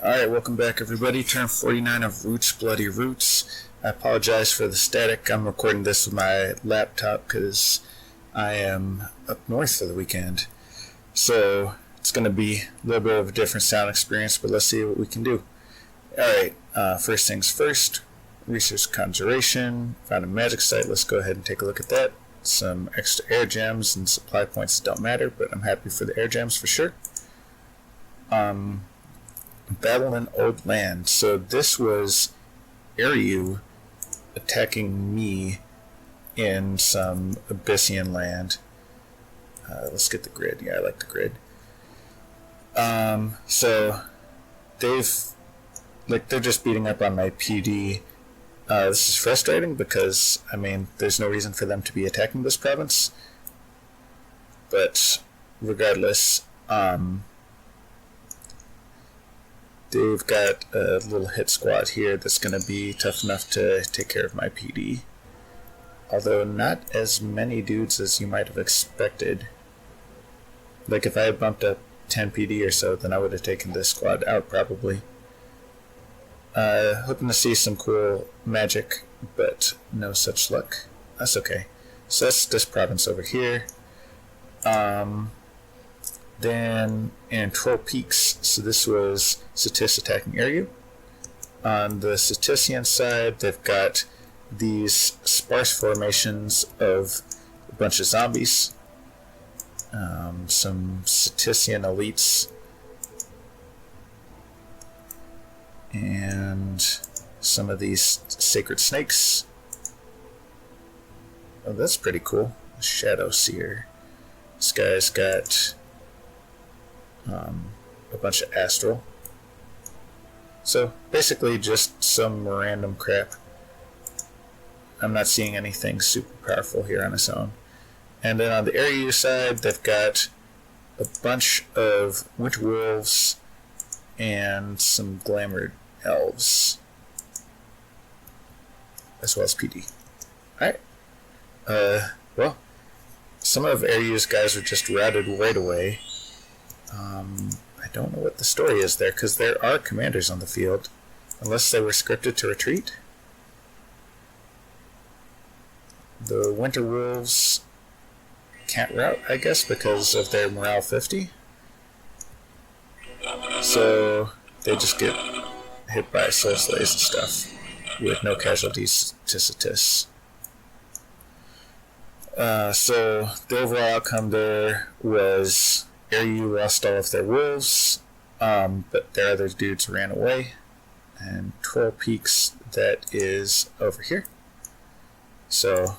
Alright, welcome back everybody. Turn 49 of Roots, Bloody Roots. I apologize for the static. I'm recording this with my laptop because I am up north for the weekend. So it's going to be a little bit of a different sound experience, but let's see what we can do. Alright, first things first. Research conjuration. Found a magic site. Let's go ahead and take a look at that. Some extra air gems and supply points don't matter, but I'm happy for the air gems for sure. Battle in Old Land. So this was Ariu attacking me in some Abyssian land. Let's get the grid. Yeah, I like the grid. So they're just beating up on my PD. This is frustrating because, there's no reason for them to be attacking this province. But regardless, they've got a little hit squad here that's going to be tough enough to take care of my PD. Although not as many dudes as you might have expected. Like if I had bumped up 10 PD or so, then I would have taken this squad out probably. Hoping to see some cool magic, but no such luck. That's okay. So that's this province over here. Then in Troll Peaks, so this was Cetis attacking Ariu. On the Cetisian side, they've got these sparse formations of a bunch of zombies. Some Cetisian elites. And some of these sacred snakes. Oh, that's pretty cool. Shadow Seer. This guy's got a bunch of astral. So basically just some random crap. I'm not seeing anything super powerful here on its own. And then on the Ariu side, they've got a bunch of winter wolves and some glamored elves, as well as PD. Alright. Well, some of Ariu's guys are just routed right away. I don't know what the story is there, because there are commanders on the field, unless they were scripted to retreat. The Winter Wolves can't rout, I guess, because of their morale 50. So they just get hit by soul slays and stuff, with no casualties to Cetis. So the overall outcome there was Ariu lost all of their wolves, but their other dudes ran away. And Troll Peaks, that is over here. So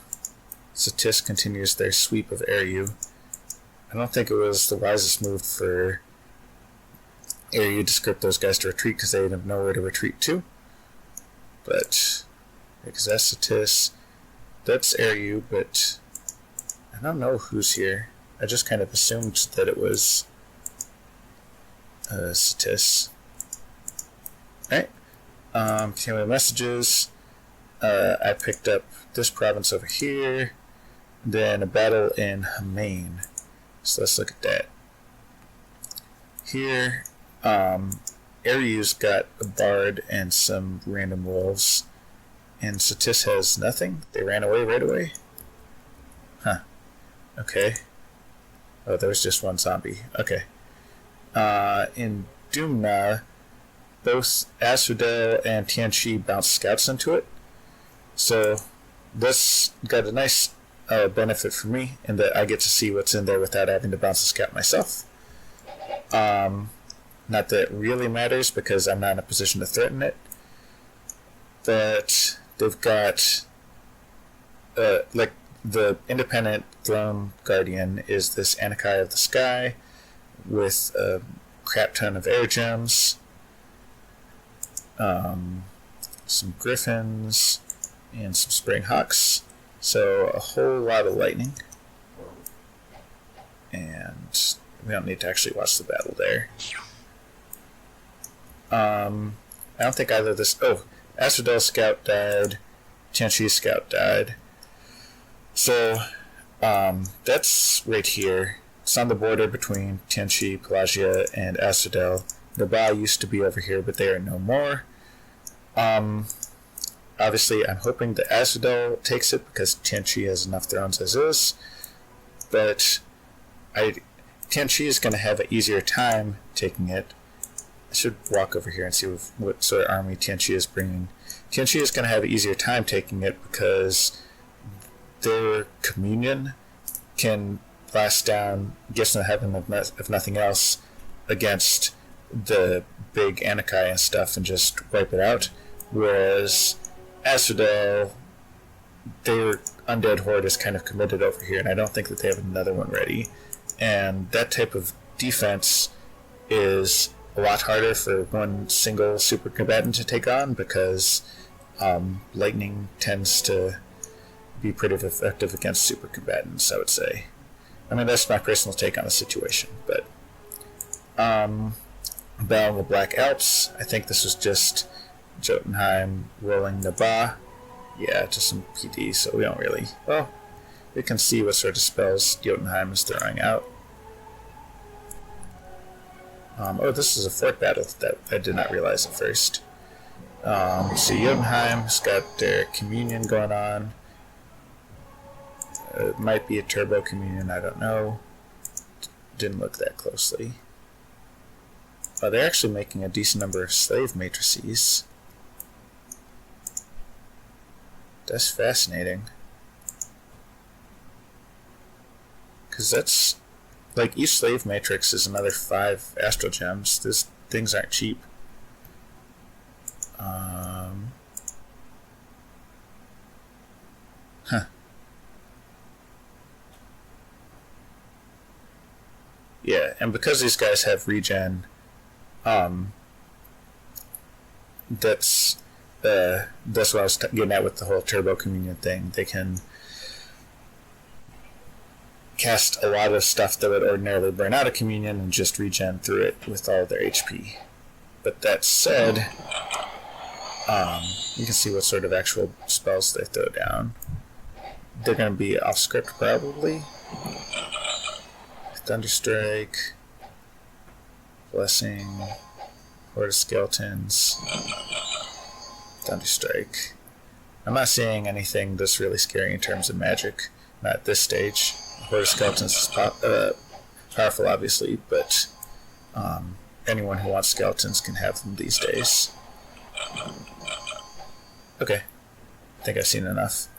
Cetis continues their sweep of Ariu. I don't think it was the wisest move for Ariu to script those guys to retreat because they didn't have nowhere to retreat to. But because that's Cetis, that's Ariu, but I don't know who's here. I just kind of assumed that it was Cetis. Alright. Continuing messages. I picked up this province over here. Then a battle in Hamain. So let's look at that. Here, Ariu's got a bard and some random wolves. And Cetis has nothing. They ran away right away. Huh. Okay. Oh, there was just one zombie. Okay. In Doomna, both Asphodel and Tianqi bounced scouts into it. So this got a nice benefit for me in that I get to see what's in there without having to bounce a scout myself. Not that it really matters because I'm not in a position to threaten it. But they've got the independent throne guardian is this Anakai of the Sky with a crap ton of air gems, some griffins, and some spring hawks. So a whole lot of lightning. And we don't need to actually watch the battle there. I don't think either of this... Oh, Asphodel's scout died. Tianqi's scout died. So, that's right here. It's on the border between Tianqi, Pelagia, and Asphodel. The Ba used to be over here, but they are no more. Obviously, I'm hoping that Asphodel takes it because Tianqi has enough thrones as is. But Tianqi is going to have an easier time taking it. I should walk over here and see what sort of army Tianqi is bringing. Tianqi is going to have an easier time taking it because their communion can blast down Gifts in the Heaven if nothing else against the big Anakai and stuff and just wipe it out. Whereas Asphodel, their undead horde is kind of committed over here, and I don't think that they have another one ready. And that type of defense is a lot harder for one single super combatant to take on because lightning tends to be pretty effective against super combatants, I would say. I mean, that's my personal take on the situation, but Battle in the Black Alps, I think this was just Jotunheim rolling the Ba. Yeah, just some PD, so we don't really... Well, we can see what sort of spells Jotunheim is throwing out. Oh, this is a fort battle that I did not realize at first. So Jotunheim's got their communion going on. It might be a turbo communion, I don't know. Didn't look that closely. Oh, they're actually making a decent number of slave matrices. That's fascinating. Because that's... Like, each slave matrix is another 5 astral gems. These things aren't cheap. Yeah, and because these guys have regen, that's what I was getting at with the whole turbo communion thing. They can cast a lot of stuff that would ordinarily burn out of communion and just regen through it with all their HP. But that said, you can see what sort of actual spells they throw down. They're going to be off script probably. Thunderstrike, Blessing, Horde of Skeletons, Thunderstrike. I'm not seeing anything that's really scary in terms of magic, not at this stage. Horde of Skeletons is powerful, obviously, but anyone who wants skeletons can have them these days. Okay, I think I've seen enough.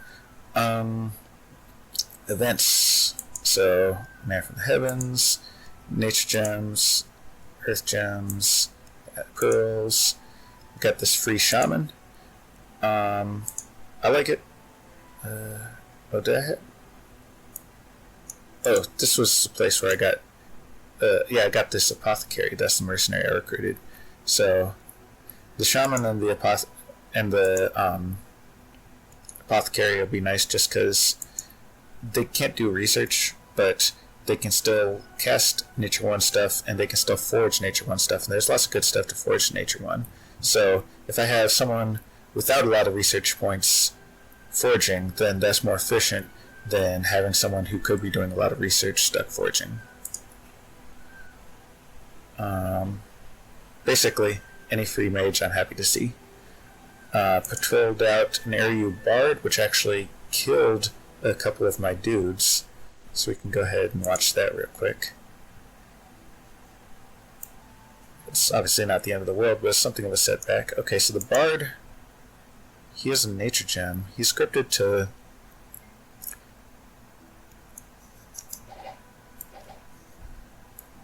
Events. So, Man from the Heavens, Nature Gems, Earth Gems, Pearls. We got this free Shaman. I like it. Oh, did I hit? Oh, this was the place where I got... I got this Apothecary. That's the mercenary I recruited. So, the Shaman and the Apothecary will be nice just because they can't do research, but they can still cast Nature 1 stuff, and they can still forge Nature 1 stuff, and there's lots of good stuff to forge Nature 1. So, if I have someone without a lot of research points forging, then that's more efficient than having someone who could be doing a lot of research stuck forging. Basically, any free mage I'm happy to see. Patrolled out an Ariu Bard, which actually killed a couple of my dudes. So we can go ahead and watch that real quick. It's obviously not the end of the world, but it's something of a setback. Okay, so the Bard, he has a Nature Gem. He's scripted to...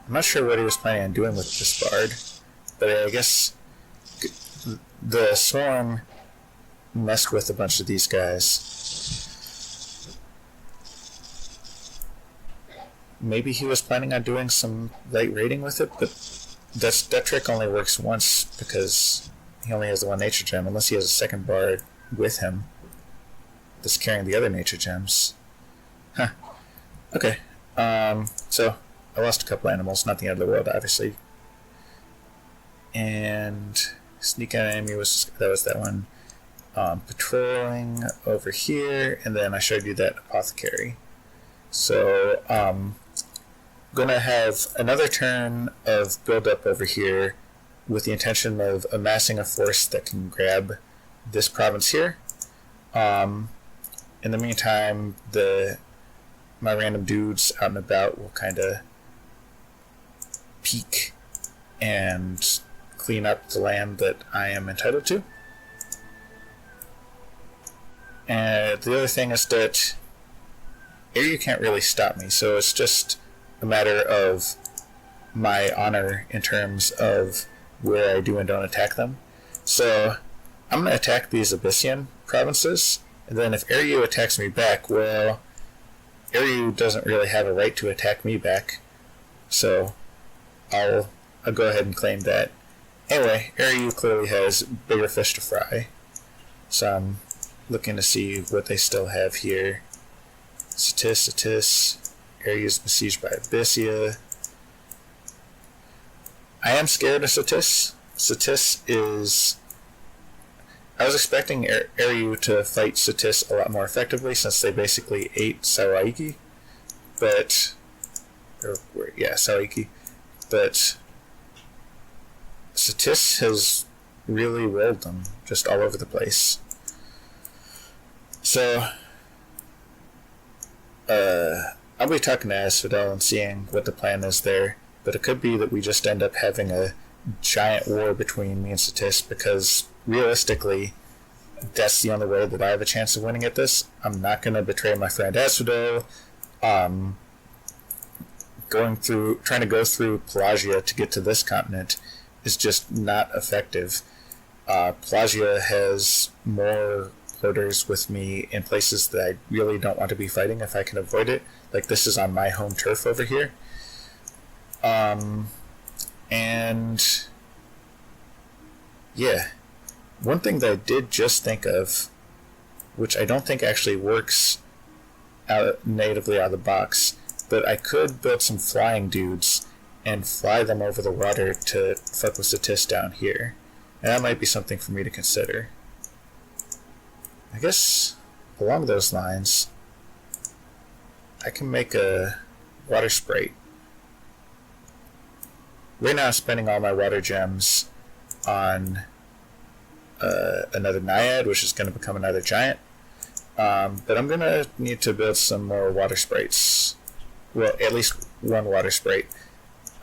I'm not sure what he was planning on doing with this Bard, but I guess the Swarm messed with a bunch of these guys. Maybe he was planning on doing some light raiding with it, but that trick only works once because he only has the one Nature Gem, unless he has a second Bard with him that's carrying the other Nature Gems. Huh. Okay. So, I lost a couple animals, not the end of the world, obviously. And Sneak Enemy was that one. Patrolling over here, and then I showed you that Apothecary. So, I'm gonna have another turn of build up over here with the intention of amassing a force that can grab this province here. In the meantime, my random dudes out and about will kind of peek and clean up the land that I am entitled to. And the other thing is that Airyu can't really stop me, so it's just a matter of my honor in terms of where I do and don't attack them. So I'm going to attack these Abyssian provinces, and then if Airyu attacks me back, well, Airyu doesn't really have a right to attack me back, so I'll go ahead and claim that. Anyway, Airyu clearly has bigger fish to fry, so I'm looking to see what they still have here. Satis, Airyu's besieged by Abyssia. I am scared of Satis. Satis is... I was expecting Airyu to fight Satis a lot more effectively since they basically ate Sawaiki. Sawaiki. But Satis has really rolled them just all over the place. So, I'll be talking to Asphodel and seeing what the plan is there, but it could be that we just end up having a giant war between me and Satis, because realistically, that's the only way that I have a chance of winning at this. I'm not going to betray my friend Asphodel. Trying to go through Pelagia to get to this continent is just not effective. Pelagia has more orders with me in places that I really don't want to be fighting if I can avoid it. Like, this is on my home turf over here. And yeah, one thing that I did just think of, which I don't think actually works natively out of the box, but I could build some flying dudes and fly them over the water to fuck with Satis down here. And that might be something for me to consider. I guess along those lines, I can make a water sprite. Right now I'm spending all my water gems on another Naiad, which is going to become another giant. But I'm going to need to build some more water sprites. Well, at least one water sprite.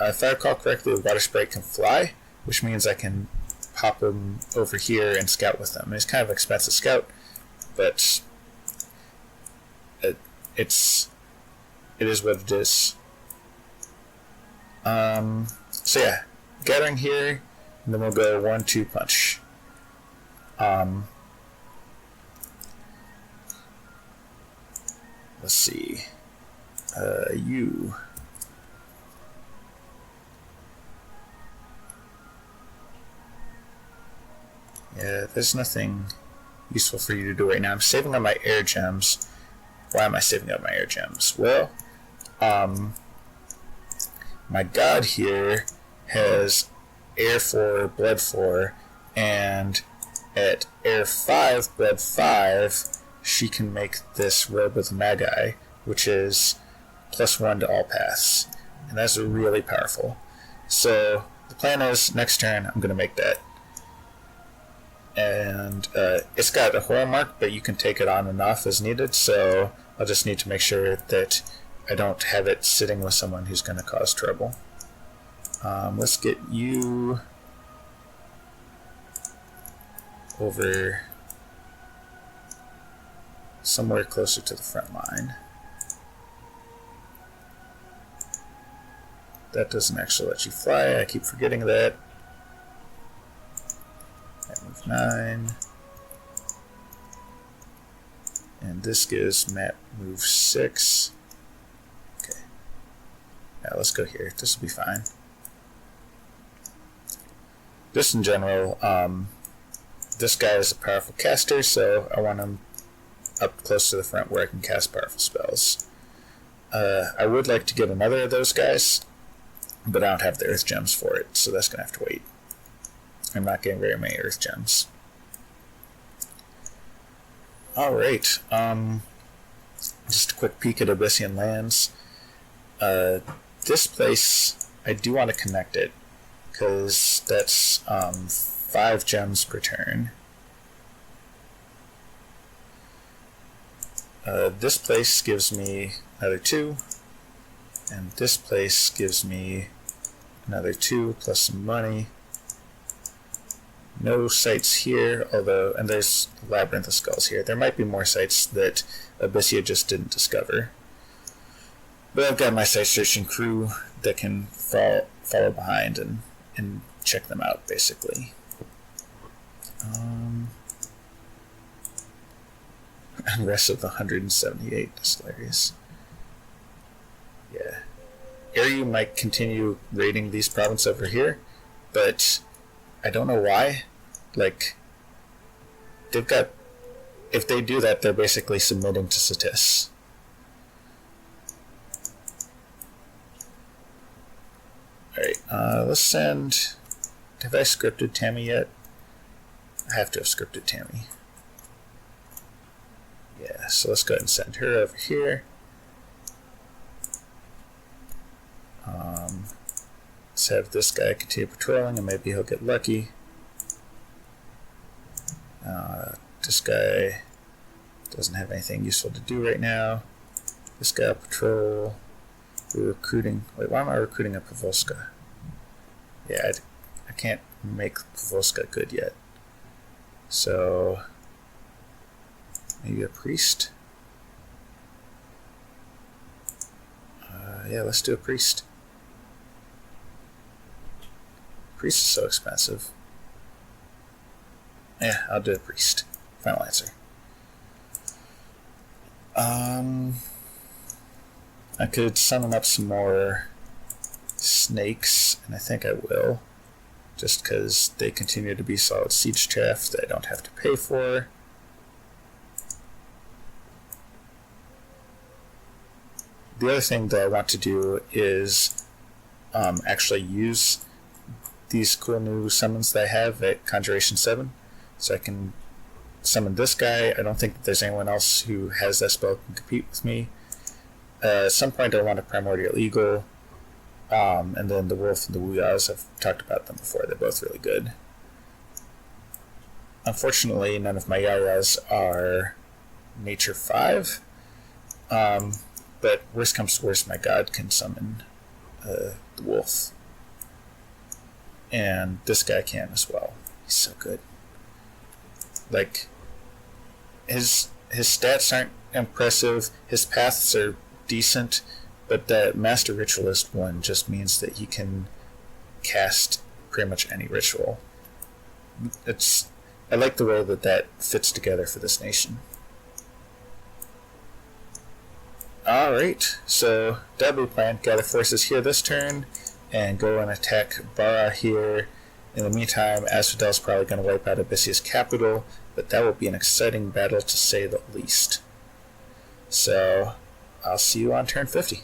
If I recall correctly, the water sprite can fly, which means I can pop them over here and scout with them. It's kind of an expensive scout, but it is what it is. So yeah, gathering here, and then we'll go 1-2 punch. Let's see. You. Yeah, there's nothing useful for you to do right now. I'm saving up my air gems. Why am I saving up my air gems? Well, my god here has air 4, blood 4, and at air 5, blood 5, she can make this robe of the Magi, which is +1 to all paths. And that's really powerful. So the plan is, next turn, I'm going to make that. And it's got a horror mark, but you can take it on and off as needed, so I'll just need to make sure that I don't have it sitting with someone who's going to cause trouble. Let's get you over somewhere closer to the front line. That doesn't actually let you fly. I keep forgetting that. That move 9. And this gives Matt move 6. Okay. Now let's go here. This will be fine. Just in general, this guy is a powerful caster, so I want him up close to the front where I can cast powerful spells. I would like to get another of those guys, but I don't have the earth gems for it, so that's going to have to wait. I'm not getting very many earth gems. Alright, just a quick peek at Abyssian lands. This place, I do want to connect it, because that's 5 gems per turn. This place gives me another 2, and this place gives me another 2 plus some money. No sites here, although, and there's Labyrinth of Skulls here. There might be more sites that Abyssia just didn't discover. But I've got my site searching crew that can follow behind and check them out, basically. Unrest of the 178, that's hilarious. Yeah. Ariu might continue raiding these provinces over here, but I don't know why. Like, they've got... If they do that, they're basically submitting to Satis. Alright, let's send... Have I scripted Tammy yet? I have to have scripted Tammy. Yeah, so let's go ahead and send her over here. Let's have this guy continue patrolling and maybe he'll get lucky. This guy doesn't have anything useful to do right now. This guy will patrol. We're recruiting. Wait, why am I recruiting a Pavoska? Yeah, I can't make Pavoska good yet. So maybe a priest? Yeah, let's do a priest. Priest is so expensive. Yeah, I'll do a priest. Final answer. I could summon up some more snakes, and I think I will. Just because they continue to be solid siege chaff that I don't have to pay for. The other thing that I want to do is actually use these cool new summons that I have at Conjuration 7. So I can summon this guy. I don't think that there's anyone else who has that spell can compete with me. At some point I want a Primordial Eagle. And then the Wolf and the Wuyas, I've talked about them before. They're both really good. Unfortunately, none of my Yayas are Nature 5. But worst comes to worst, my god can summon the Wolf. And this guy can as well. He's so good. Like, his stats aren't impressive. His paths are decent. But that Master Ritualist one just means that he can cast pretty much any ritual. I like the way that fits together for this nation. Alright, so that'll be planned. Gather forces here this turn, and go and attack Bara here. In the meantime, Asphodel's probably going to wipe out Abyssia's capital, but that will be an exciting battle to say the least. So, I'll see you on turn 50.